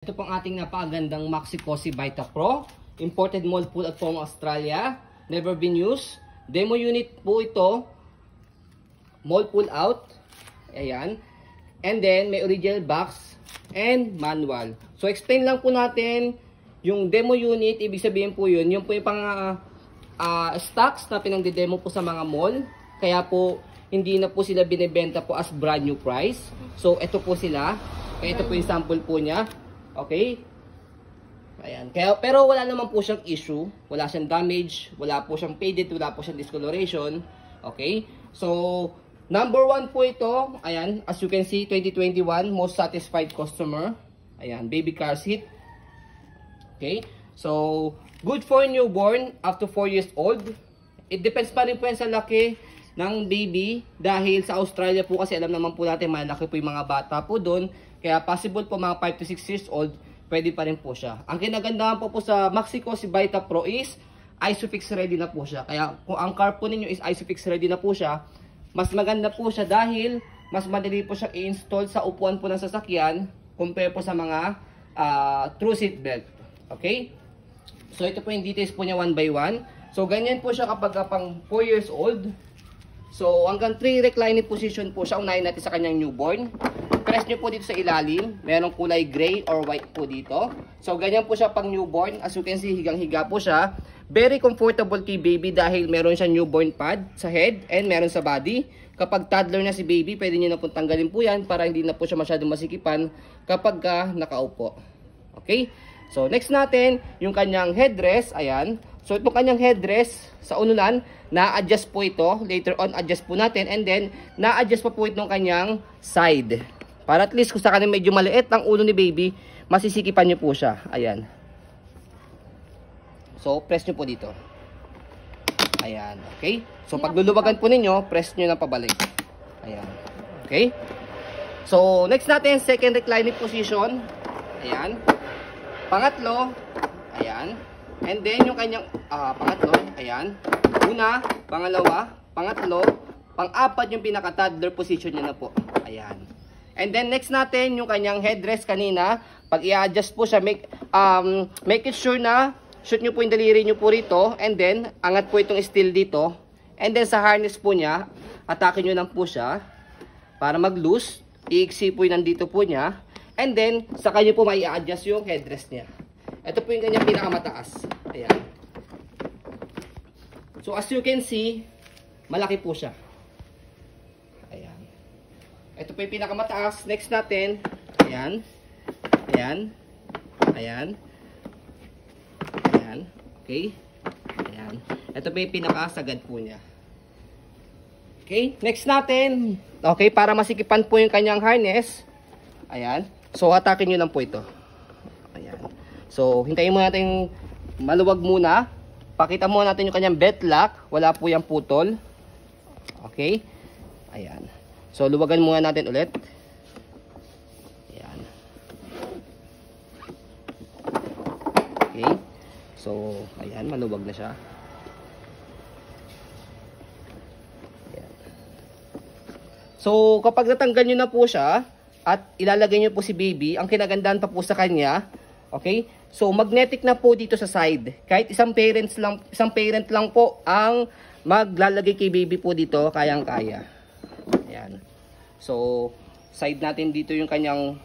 Ito pong ating napakagandang Maxi Cosi Vita Pro. Imported mold pool from Australia. Never been used. Demo unit po ito. Mold pull out. Ayan. And then may original box and manual. So explain lang po natin yung demo unit. Ibig sabihin po yun. Yung po yung pang stocks na pinang-demo po sa mga mall. Kaya po hindi na po sila binibenta po as brand new price. So ito po sila. Ito po yung sample po niya. Okay? Ayan. Kaya, pero wala naman po siyang issue. Wala siyang damage. Wala po siyang faded. Wala po siyang discoloration. Okay? So, number 1 po ito. Ayan. As you can see, 2021. Most satisfied customer. Ayan. Baby car seat. Okay? So, good for newborn up to 4 years old. It depends pa rin po yan sa laki ng baby. Dahil sa Australia po kasi alam naman po natin malaki po yung mga bata po doon. Kaya possible po mga 5 to 6 years old, pwede pa rin po siya. Ang kinagandahan po sa Maxi Cosi Vita Pro is ISOFIX ready na po siya. Kaya kung ang car po ninyo is ISOFIX ready na po siya, mas maganda po siya dahil mas madali po siya i-install sa upuan po ng sasakyan compare po sa mga true seat belt. Okay? So ito po yung details po niya 1 by 1. So ganyan po siya kapag pang 4 years old. So hanggang 3 reclining position po siya. Unahin natin sa kanyang newborn. Press nyo po dito sa ilalim. Merong kulay gray or white po dito. So, ganyan po siya pang newborn. As you can see, higang-higa po siya. Very comfortable kay baby dahil meron siya newborn pad sa head and meron sa body. Kapag toddler na si baby, pwede nyo na po tanggalin po yan para hindi na po siya masyadong masikipan kapag nakaupo. Okay? So, next natin, yung kanyang headrest. Ayan. So, itong kanyang headrest sa ununan, na-adjust po ito. Later on, adjust po natin. And then, na-adjust pa po itong kanyang side. Para at least kung sa kanya medyo maliit ang ulo ni baby, masisikipan nyo po siya. Ayan. So, press nyo po dito. Ayan. Okay? So, pag luluwagan po ninyo, press nyo na pabalik. Ayan. Okay? So, next natin, second reclining position. Ayan. Pangatlo. Ayan. And then, yung kanyang, pangatlo. Ayan. Una, pangalawa, pangatlo, pang-apat yung pinaka-toddler position nyo na po. Ayan. And then next natin, yung kanyang headrest kanina, pag i-adjust po siya, make it sure na shoot nyo po yung daliri nyo po rito. And then, angat po itong steel dito. And then sa harness po niya, atake nyo lang po siya para mag-loose. I-iksi po yung nandito po niya. And then, sa kanya po may i-adjust yung headrest niya. Ito po yung kanyang pinakamataas. Ayan. So as you can see, malaki po siya. Ayan. Ito po yung pinakamataas. Next natin. Ayan. Ayan. Ayan. Ayan. Okay. Ayan. Ito po yung pinakasagad po niya. Okay. Next natin. Okay. Para masikipan po yung kanyang harness. Ayan. So, hatakin nyo lang po ito. Ayan. So, hintayin muna natin maluwag muna. Pakita muna natin yung kanyang belt lock. Wala po yung putol. Okay. Ayan. So, luwagan muna natin ulit. Ayan. Okay. So, ayan. Maluwag na siya. Ayan. So, kapag natanggal nyo na po siya, at ilalagay nyo po si baby, ang kinagandahan pa po sa kanya, okay? So, magnetic na po dito sa side. Kahit isang parent lang po ang maglalagay kay baby po dito, kayang-kaya. Ayan. So, side natin dito yung kanyang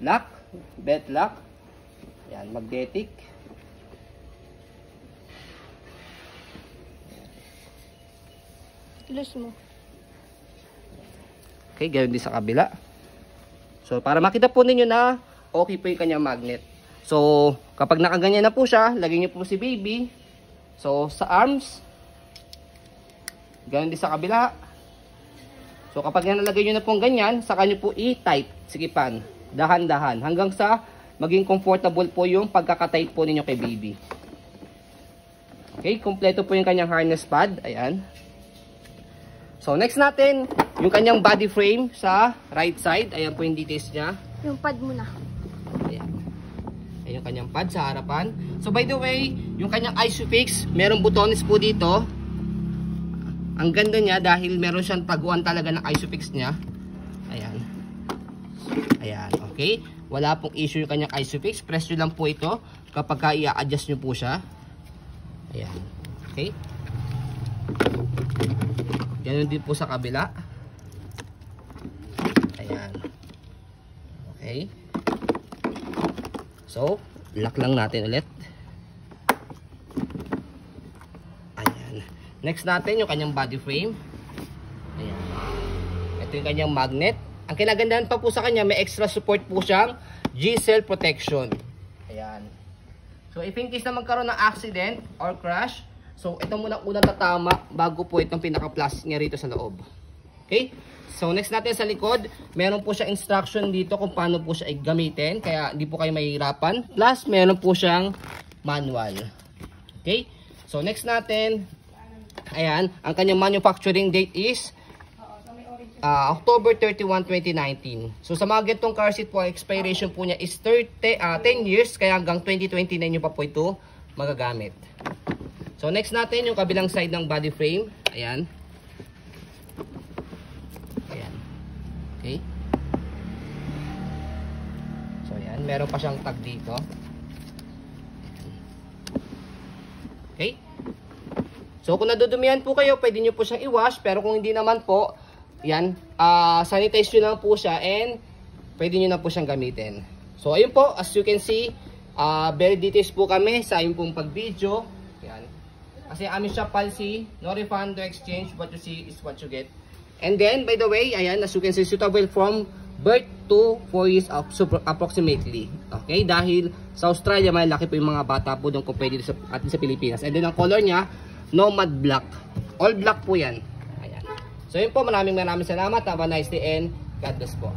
lock, belt lock. Ayan, magnetic. Tulos mo. Okay, ganoon din sa kabila. So, para makita po ninyo na okay po yung kanyang magnet. So, kapag nakaganyan na po siya, lagyan niyo po si baby. So, sa arms, ganoon din sa kabila. So, kapag nalagay nyo na pong ganyan, saka nyo po i-tight, sikipan, dahan-dahan, hanggang sa maging comfortable po yung pagkakatight po ninyo kay baby. Okay, kompleto po yung kanyang harness pad. Ayan. So, next natin, yung kanyang body frame sa right side. Ayan po yung details niya. Yung pad muna. Ayan. Ayan yung kanyang pad sa harapan. So, by the way, yung kanyang ISOFIX, merong butones po dito. Ang ganda niya dahil meron siyang taguan talaga ng ISOFIX niya. Ayan. Ayan, okay. Wala pong issue yung kanyang ISOFIX. Press nyo lang po ito kapag ka i-adjust nyo po siya. Ayan. Okay. Ganun din po sa kabila. Ayan. Okay. So, lock lang natin ulit. Ayan. Next natin yung kanyang body frame. Ayan. Ito yung kanyang magnet. Ang kinagandahan pa po sa kanya, may extra support po siyang G-cell protection. Ayan. So, if in case na magkaroon ng accident or crash, so ito muna unang tatama bago po itong pinaka-plastic niya rito sa loob. Okay? So, next natin sa likod, meron po siya instruction dito kung paano po siya gamitin. Kaya, hindi po kayo mahihirapan. Plus, meron po siyang manual. Okay? So, next natin, ayan, ang kanyang manufacturing date is October 31, 2019. So sa mga ganitong car seat po, expiration po niya is 10 years, kaya hanggang 2029 nyo pa po ito magagamit. So next natin yung kabilang side ng body frame. Ayan. Ayan. Okay. So ayan, meron pa siyang tag dito. Okay. So kung nadudumihan po kayo, pwede nyo po siyang i-wash, pero kung hindi naman po, yan, sanitize nyo lang po siya and pwede nyo na po siyang gamitin. So ayun po, as you can see, very details po kami sa ayun pong pag-video. Yan. Kasi aming shop policy, no refund, no exchange, what you see is what you get. And then, by the way, ayan, as you can see, suitable from birth to 4 years approximately. Okay, dahil sa Australia, may laki po yung mga bata po doon compared dito atin sa Pilipinas. And then, ang color niya, Nomad Black. All black po yan. So yun po, maraming salamat. Have a nice day and God bless po.